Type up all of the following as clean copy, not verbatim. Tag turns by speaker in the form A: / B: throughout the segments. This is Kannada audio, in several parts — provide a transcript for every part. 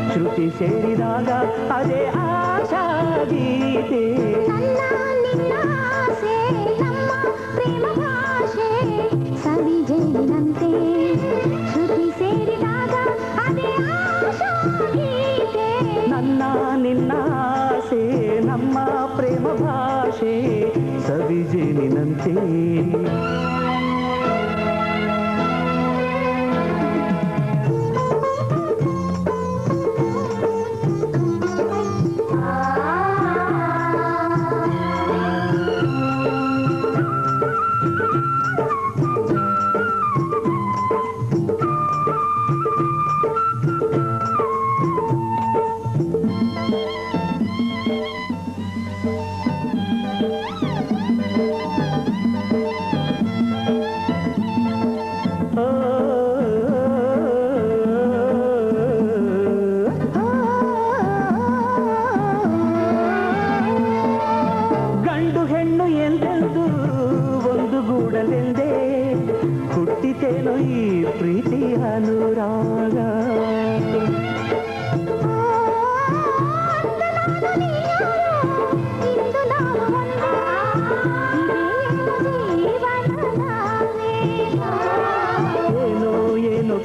A: ಶ್ರುತಿ ಸೇರಿದಾಗ ಅದೇ ಆಶಾ ಗೀತೆ
B: ನನ್ನ ನಿನ್ನ ಆಸೆ ನಮ್ಮ ಪ್ರೇಮ ಭಾಷೆ ಸವಿಜೇನಿನಂತೆ ಶ್ರುತಿ ಸೇರಿದಾಗ ಅದೇ ಆಶಾ ಗೀತೆ
A: ನನ್ನ ನಿನ್ನ ಆಸೆ ನಮ್ಮ ಪ್ರೇಮ ಭಾಷೆ ಸವಿಜೇನಿನಂತೆ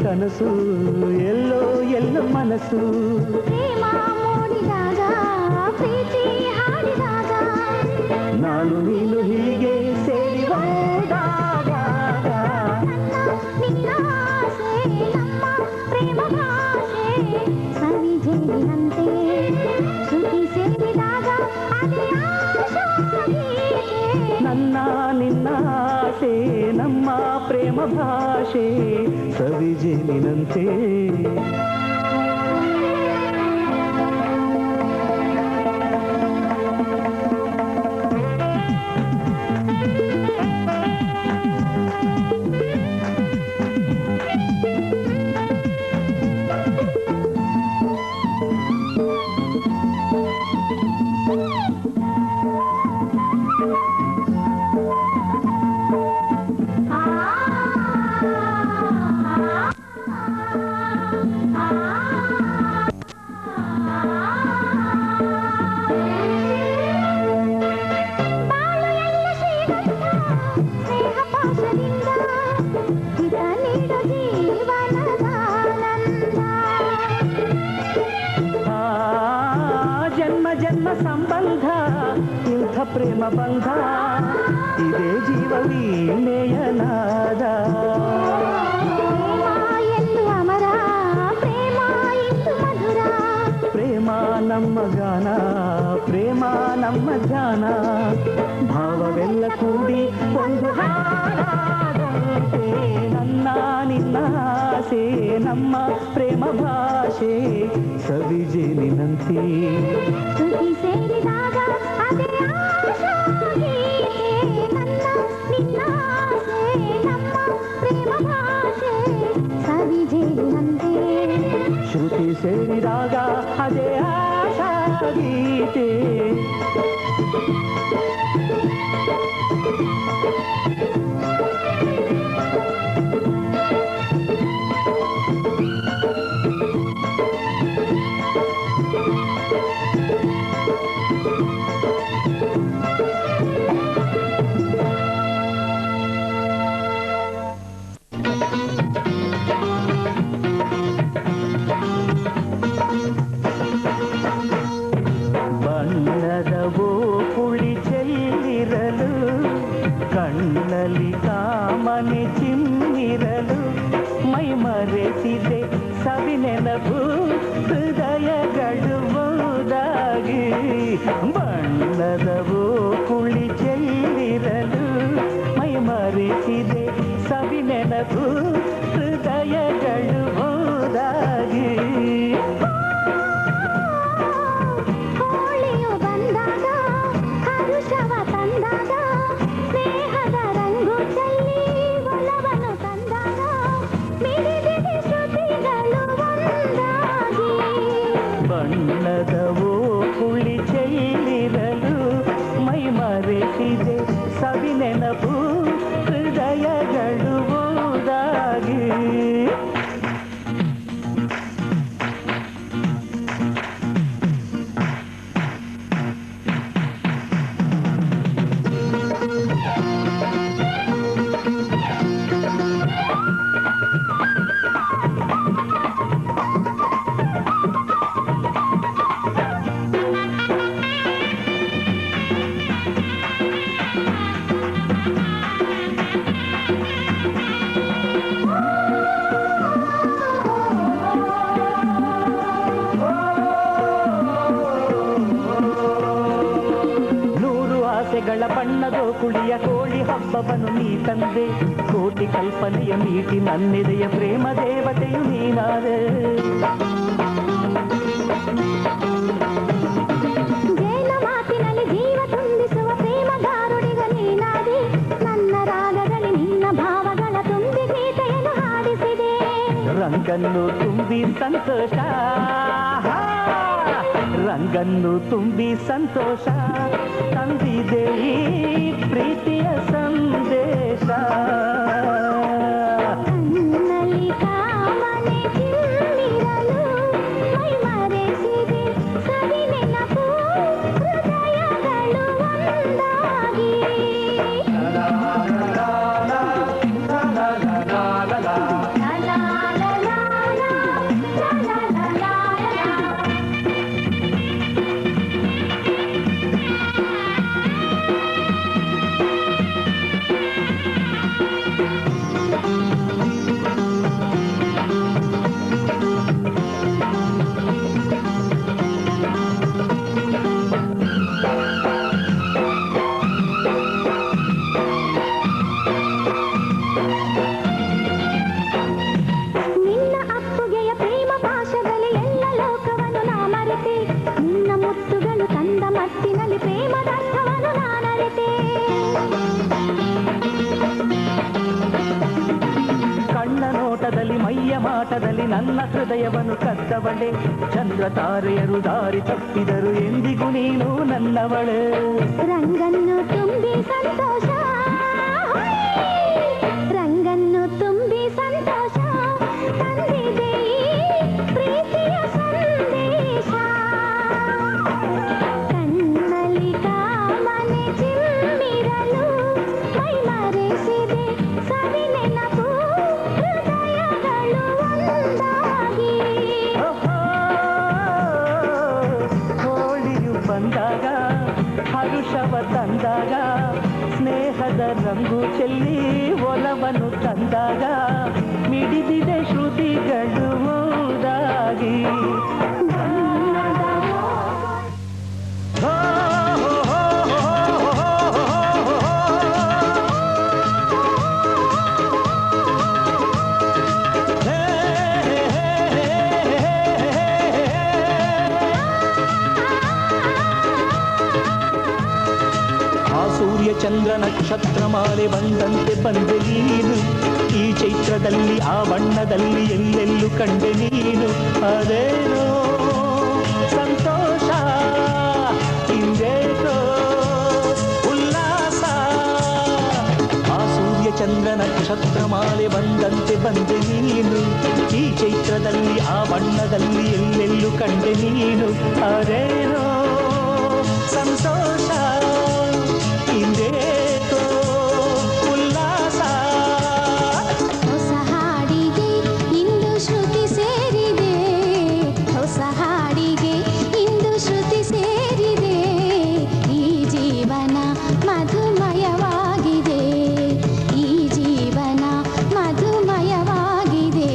A: ಕನಸು ಎಲ್ಲೋ ಎಲ್ಲೋ ಮನಸ್ಸು
B: ಪ್ರೇಮ ಮೂಡಿದಾಗ ಪ್ರೀತಿ ಹಾಡಿದಾಗ
A: ನಾನು ನೀನು ಹೀಗೆ ಸೇರಿ ಹೋದಾಗ
B: ನಿನ್ನ ಆಸೆ ನಮ್ಮ ಪ್ರೇಮ ಭಾಷೆ ಸವಿಜೇನಿನಂತೆ ಶ್ರುತಿ ಸೇರಿದಾಗ ಅದೇ ಆಶಾ ಗೀತೆ
A: ನನ್ನ ನಿನ್ನ ಆಸೆ ನಮ್ಮ ಪ್ರೇಮ ಭಾಷೆ ಸವಿಜೇನಿನಂತೆ ಸಂಬಂಧ ಇಂಥ ಪ್ರೇಮ ಬಂಧ ಇದೇ ಜೀವ ವೀಣೆಯನಾದ
B: ಎಂದು ಅಮರ ಪ್ರೇಮ ಇಂದು ಮಧುರ
A: ಪ್ರೇಮ ನಮ್ಮ ಗಾನ ಪ್ರೇಮ ನಮ್ಮ ಧ್ಯಾನ ಭಾವವೆಲ್ಲ ಕೂಡಿ ಒಂದು ಹಾಡಾದಂತೆ ನನ್ನ ನಿನ್ನ ಆಸೆ ನಮ್ಮ ಪ್ರೇಮ ಭಾಷೆ ಸವಿಜೇನಿನಂತೆ
B: ಶ್ರುತಿ ಸೇರಿದಾಗ ಅದೇ ಆಶಾ ಗೀತೆ ನನ್ನ ನಿನ್ನ ಆಸೆ ನಮ್ಮ ಪ್ರೇಮ ಭಾಷೆ ಸವಿಜೇನಿನಂತೆ
A: ಶ್ರುತಿ ಸೇರಿದಾಗ ಅದೇ ಆಶಾ ಗೀತೆ ಬಣ್ಣದವೋ ಕುಳಿ ಚೆಲ್ಲಿರಲು ಕಣ್ಣಲ್ಲಿ ಕಾಮನೆ ಚಿಮ್ಮಿರಲು ಮೈ ಮರೆಸಿದೆ ಸವಿನೆನಪು ಹೃದಯಗಳು ಹೋದಾಗಿ ಬಣ್ಣದವೋ ಕುಳಿ ಚೆಲ್ಲಿರಲು ಮೈ ಮರೆಸಿದೆ ಸವಿನೆನಪು ಹೃದಯಗಳು ಹೋದಾಗಿ
B: ಹರುಷವ ತಂದಾಗ ಸ್ನೇಹದ ರಂಗು ಚೆಲ್ಲಿ
A: ಹಬ್ಬವನು ನೀ ತಂದೆ ಕೋಟಿ ಕಲ್ಪನೆಯ ಮೀಟಿ ನನ್ನೆದೆಯ ಪ್ರೇಮ ದೇವತೆಯು ನೀನಾದೆ
B: ಜೇನ ಮಾತಿನಲ್ಲಿ ಜೀವ ತುಂಬಿಸುವ ಪ್ರೇಮ ಗಾರುಡಿಗ ನೀನಾದಿ ನನ್ನ ರಾಗದಲ್ಲಿ ನಿನ್ನ ಭಾವಗಳ ತುಂಬಿ ಗೀತೆಯನ್ನು ಹಾಡಿಸಿದೆ
A: ರಂಗನ್ನು ತುಂಬಿ ಸಂತೋಷ ರಂಗನ್ನು ತುಂಬಿ ಸಂತೋಷ ತಂದಿದೆ ಈ ಪ್ರೀತಿಯ ಸಂದೇಶ
B: ಕಣ್ಣಲ್ಲಿ ಕಾಮನೆ ಚಿಮ್ಮಿರಲು ಮೈ ಮರೆಸಿದೆ ಸವಿ ನೆನಪು ಹೃದಯಗಳು ಒಂದಾಗಿ
A: ಮಾಟದಲ್ಲಿ ನನ್ನ ಹೃದಯವನ್ನು ಕದ್ದವಳೆ ಚಂದ್ರ ತಾರೆಯರು ದಾರಿ ತಪ್ಪಿದರು ಎಂದಿಗೂ ನೀನು ನನ್ನವಳೆ
B: ರಂಗನ್ನು ತುಂಬಿ ಸಂತೋಷ ರಂಗನ್ನು ತುಂಬಿ ಸಂತೋಷ ತಂದಿದೆ ಪ್ರೀತಿಯ ಸಂದೇಶ ಕಣ್ಣಲ್ಲಿ ಕಾಮನೆ ಚಿಮ್ಮಿರಲು ಮೈ ಮರೆಸಿದೆ ಸವಿ ನೆನಪು
A: ಹೋಳಿಯು ಬಂದಾಗ ಹರುಷವ ತಂದಾಗ ಸ್ನೇಹದ ರಂಗು ಚೆಲ್ಲಿ ಒಲವನ್ನು ತಂದಾಗ ಮಿಡಿದಿದೆ ಶ್ರುತಿಗಳು ಒಂದಾಗಿ ಚಂದ್ರ ನಕ್ಷತ್ರ ಮಾಲೆ ಬಂದಂತೆ ಬಂದೆ ನೀನು ಈ ಚೈತ್ರದಲ್ಲಿ ಆ ಬಣ್ಣದಲ್ಲಿ ಎಲ್ಲೆಲ್ಲೂ ಕಂಡೆ ನೀನು ಅದೇನೋ ಸಂತೋಷ ಹಿಂದೇನೋ ಉಲ್ಲಾಸ ಆ ಸೂರ್ಯ ಚಂದ್ರ ನಕ್ಷತ್ರ ಮಾಲೆ ಬಂದಂತೆ ಬಂದೆ ನೀನು ಈ ಚೈತ್ರದಲ್ಲಿ ಆ ಬಣ್ಣದಲ್ಲಿ ಎಲ್ಲೆಲ್ಲೂ ಕಂಡೆ ನೀನು ಅದೇನೋ ಸಂತೋಷ ಉಲ್ಲಾಸ
B: ಹೊಸ ಹಾಡಿಗೆ ಇಂದು ಶ್ರುತಿ ಸೇರಿದೆ ಹೊಸ ಹಾಡಿಗೆ ಇಂದು ಶ್ರುತಿ ಸೇರಿದೆ ಈ ಜೀವನ ಮಧುಮಯವಾಗಿದೆ ಈ ಜೀವನ ಮಧುಮಯವಾಗಿದೆ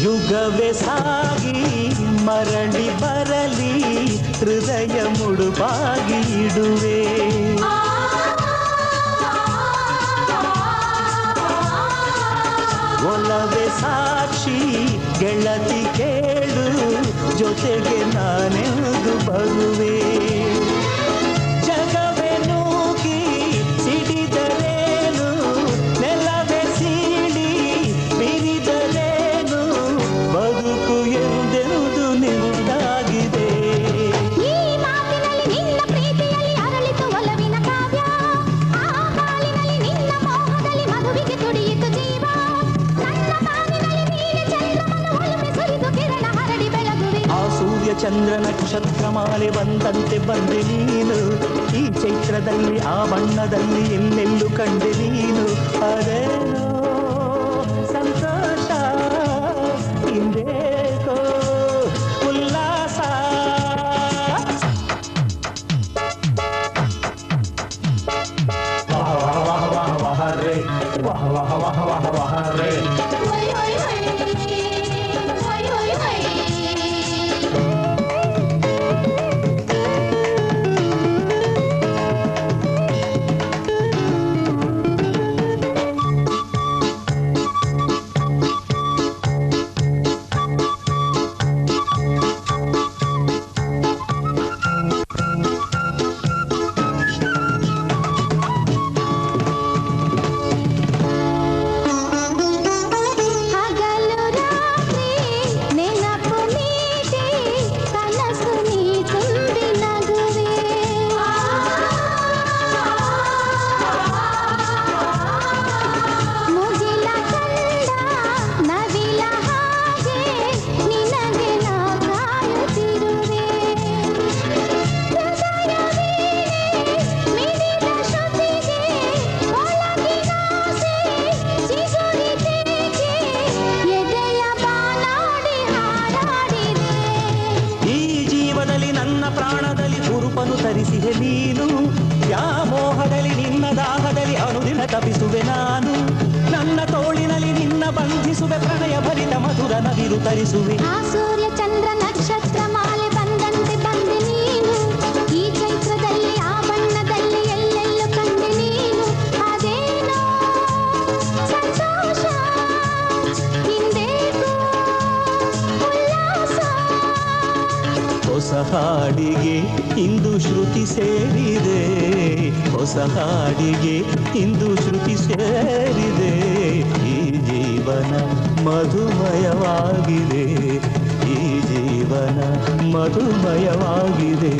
A: ಯುಗವೇ ಸಾಗಿ ಮರಳಿ ಬರಲಿ ಹೃದಯ ಮುಡುಪಾಗಿ ಇಡುವೆ ಒಲವೇ ಸಾಕ್ಷಿ ಗೆಳತಿ ಕೇಳು ಜೊತೆಗೆ ನಾನೆಂದು ಬರುವೆ ಜಗವೇ ನೂಕಿ ಸಿಡಿದರೇನು ನೆಲವೇ ಸೀಳಿ ಬಿರಿದರೇನು ಬದುಕು ಎಂದೆಂದು ನಿಂದಾಗಿದೆ
B: ಈ ಮಾತಿನಲ್ಲಿ ನಿನ್ನ ಪ್ರೀತಿಯಲ್ಲಿ ಅರಳಿತು ಒಲವಿನ ಕಾವ್ಯ ಆ ಕಾಲಿನಲ್ಲಿ ನಿನ್ನ ಮೋಹದಲ್ಲಿ ಮಗುವಿಗೆ ತುಡಿಯಿತು ಜೀವ ನನ್ನ ಬಾನಿನಲ್ಲಿ ನೀನೆ ಚಂದ್ರಮನ ಒಲುಮೆ ಸುರಿದು ಕಿರಣ
A: ಚಂದ್ರ ನಕ್ಷತ್ರ ಮಾಲೆ ಬಂದಂತೆ ಬಂದೆ ನೀನು ಈ ಚೈತ್ರದಲ್ಲಿ ಆ ಬಣ್ಣದಲ್ಲಿ ಎಲ್ಲೆಲ್ಲೂ ಕಂಡೆ ನೀನು ಅದೇನೋ ಸಂತೋಷ ಹಿಂದೇಕೋ ಉಲ್ಲಾಸ ವಾಹ ವಾಹ ವಾಹ ವಾಹ ರೇ ವಾಹ ವಾಹ ವಾಹ ವಾಹ ವಾಹ ರೇ ತರಿಸಿದೆ ನೀನು ವ್ಯಾಮೋಹದಲ್ಲಿ ನಿನ್ನ ದಾಹದಲ್ಲಿ ಅನುದಿನ ತಪಿಸುವೆ ನಾನು ನನ್ನ ತೋಳಿನಲ್ಲಿ ನಿನ್ನ ಬಂಧಿಸುವೆ ಪ್ರಣಯ ಭರಿತ ಮಧುರ ನದಿರು ತರಿಸುವೆ
B: ಆ ಸೂರ್ಯ ಚಂದ್ರ ನಕ್ಷತ್ರ ಮಾಲೆ ಬಂದಂತೆ ಬಂದೆ ನೀನು ಈ ಚೈತ್ರದಲ್ಲಿ ಆ ಬಣ್ಣದಲ್ಲಿ ಎಲ್ಲೆಲ್ಲೂ ಕಂಡೆ ನೀನು ಅದೇನೋ ಸಂತೋಷ ಹಿಂದೇಕೋ ಉಲ್ಲಾಸ
A: ಹೊಸ ಹಾಡಿಗೆ ಇಂದು ಶ್ರುತಿ ಸೇರಿದೆ ಹೊಸ ಹಾಡಿಗೆ ಇಂದು ಶ್ರುತಿ ಸೇರಿದೆ ಈ ಜೀವನ ಮಧುಮಯವಾಗಿದೆ ಈ ಜೀವನ ಮಧುಮಯವಾಗಿದೆ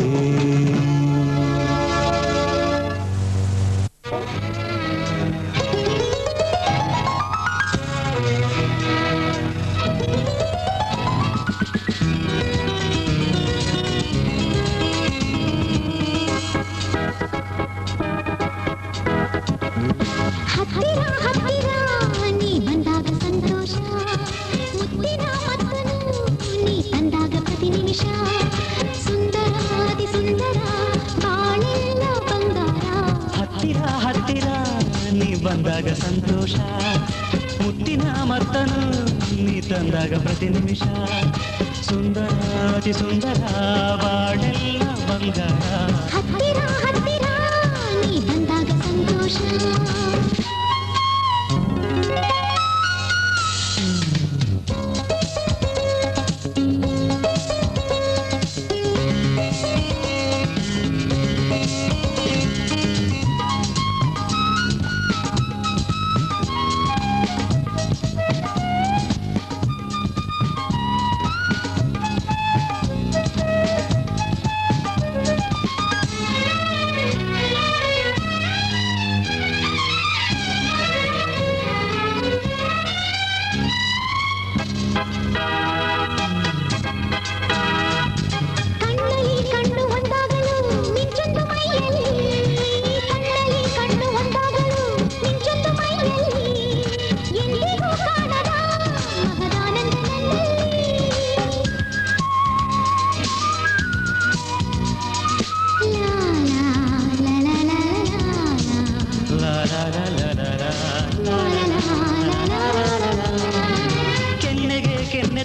A: ಬಂದಾಗ ಸಂತೋಷ ಮುತ್ತಿನ ಮತ್ತನು ನೀ ತಂದಾಗ ಪ್ರತಿ ನಿಮಿಷ ಸುಂದರಾತಿ ಸುಂದರ ಬಾಳೆಲ್ಲ ಬಂಗಾರ
B: ಹತ್ತಿರ ಹತ್ತಿರ ನೀ ಬಂದಾಗ ಸಂತೋಷ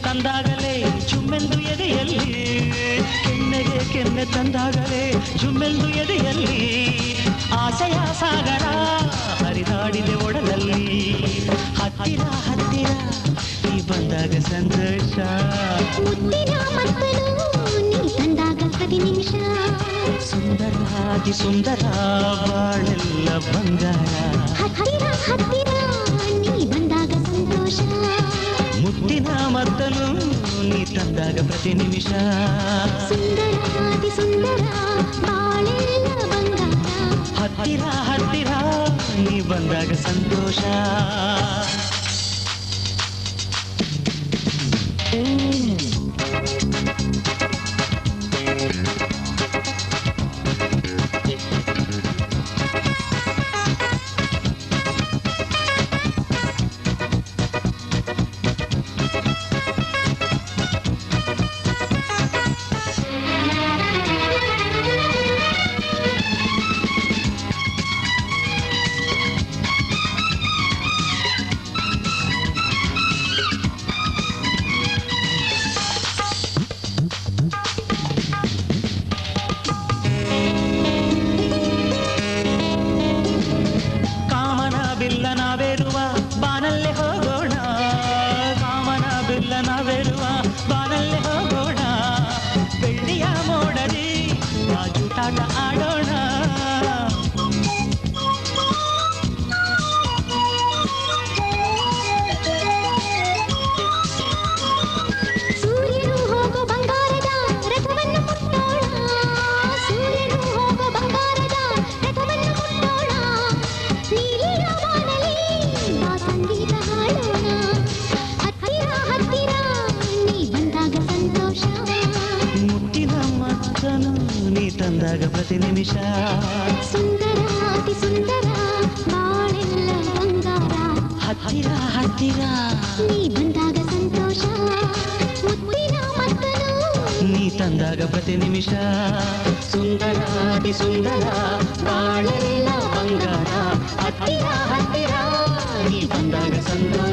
A: ತಂದಾಗಲೇ ಚುಮ್ಮೆಂದು ಎದೆಯಲ್ಲಿ ಕೆನ್ನೆಗೆ ಕೆನ್ನೆ ತಂದಾಗಲೇ ಚುಮ್ಮೆಂದು ಎದೆಯಲ್ಲಿ ಆಸೆಯ ಸಾಗರ ಹರಿದಾಡಿದೆ ಒಡಲಲ್ಲಿ ಹತ್ತಿರ ಹತ್ತಿರ ನೀ ಬಂದಾಗ ಸಂತೋಷ
B: ಮುತ್ತಿನ ಮತ್ತನು ನೀ ತಂದಾಗ ಪ್ರತಿ ನಿಮಿಷ
A: ಸುಂದರಾತಿ ಸುಂದರ ಬಾಳೆಲ್ಲ ಬಂಗಾರ
B: ಹತ್ತಿರ ಹತ್ತಿರ ನೀ ಬಂದಾಗ ಸಂತೋಷ
A: ಮುತ್ತಿನ ಮತ್ತನು ನೀ ತಂದಾಗ ಪ್ರತಿ ನಿಮಿಷ
B: ಸುಂದರಾತಿ ಸುಂದರ ಬಾಳೆಲ್ಲ ಬಂಗಾರ
A: ಹತ್ತಿರ ಹತ್ತಿರ ನೀ ಬಂದಾಗ ಸಂತೋಷ ಬಾಜೂಟಾಟ ಆಡೋಣ.
B: ಸೂರ್ಯನು ಹೋಗೋ ಬಂಗಾರದ ರಥವನ್ನು ಮುಟ್ಟೋಣ, ಸೂರ್ಯನು ಹೋಗೋ ಬಂಗಾರದ ರಥವನ್ನು ಮುಟ್ಟೋಣ, ನೀಲಿಯ ಬಾನಲಿ ಬಾ ಸಂಗೀತ ಹಾಡೋಣ, ಹತ್ತಿರ ಹತ್ತಿರ ನೀ ಬಂದಾಗ ಸಂತೋಷ,
A: ಮುಟ್ಟಿನ ಮತ್ತನು ನೀ ತಂದಾಗ ಪ್ರತಿ ನಿಮಿಷ,
B: ಸುಂದರ ಅತಿ ಸುಂದರ ಬಾಳೆಲ್ಲ ಬಂಗಾರ,
A: ಹತ್ತಿರ ಹತ್ತಿರ
B: ನೀ ಬಂದಾಗ ಸಂತೋಷ, ಮುತ್ತಿನ ಮತ್ತನು
A: ನೀ ತಂದಾಗ ಪ್ರತಿ ನಿಮಿಷ, ಸುಂದರ ಅತಿ ಸುಂದರ ಬಾಳೆಲ್ಲ ಬಂಗಾರ, ಹತ್ತಿರ ಹತ್ತಿರ ನೀ ಬಂದಾಗ ಸಂತೋಷ.